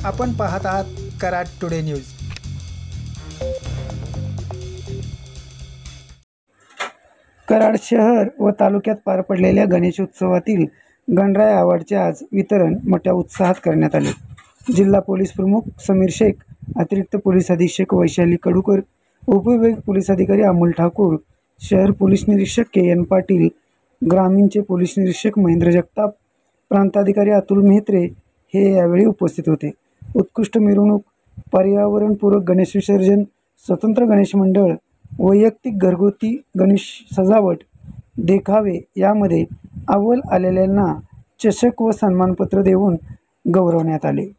आपण पाहत आहात कराड टुडे न्यूज। कराड शहर व तालुक्यात पार पडलेल्या गणेशोत्सवातील गणराय अवॉर्डचे आज वितरण मोठ्या उत्साहात करण्यात आले। जिल्हा पोलीस प्रमुख समीर शेख, अतिरिक्त पोलीस अधीक्षक वैशाली कडूकर, उपविभाग पोलीस अधिकारी अमोल ठाकूर, शहर पोलीस निरीक्षक के.एन. पाटील, ग्रामीणचे पोलीस निरीक्षक महेंद्र जगताप, प्रांताधिकारी अतुल मेहत्रे हे यावेळी उपस्थित होते। उत्कृष्ट मिरवणूक, पर्यावरणपूरक गणेश विसर्जन, स्वतंत्र गणेश मंडळ, वैयक्तिक घरगुती गणेश सजावट, देखावे यामध्ये अव्वल आलेल्यांना चषक व सन्मानपत्र देऊन गौरवण्यात आले।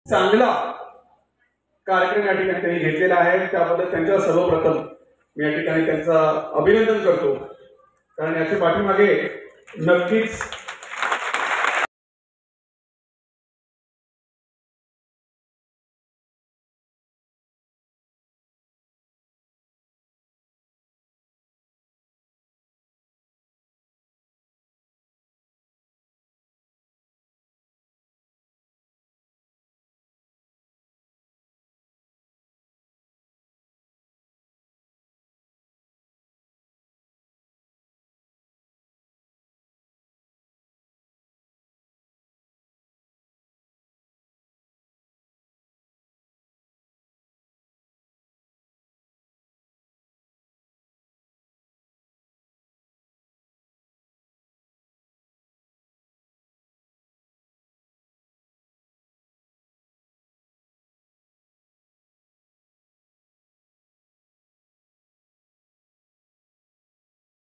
चांगला कार्यक्रम या ठिकाणी त्यांनी घेतलेला आहे, त्याबद्दल त्यांच्या सर्वप्रथम मी या ठिकाणी त्यांचं अभिनंदन करतो। कारण याच्या पाठीमागे नक्कीच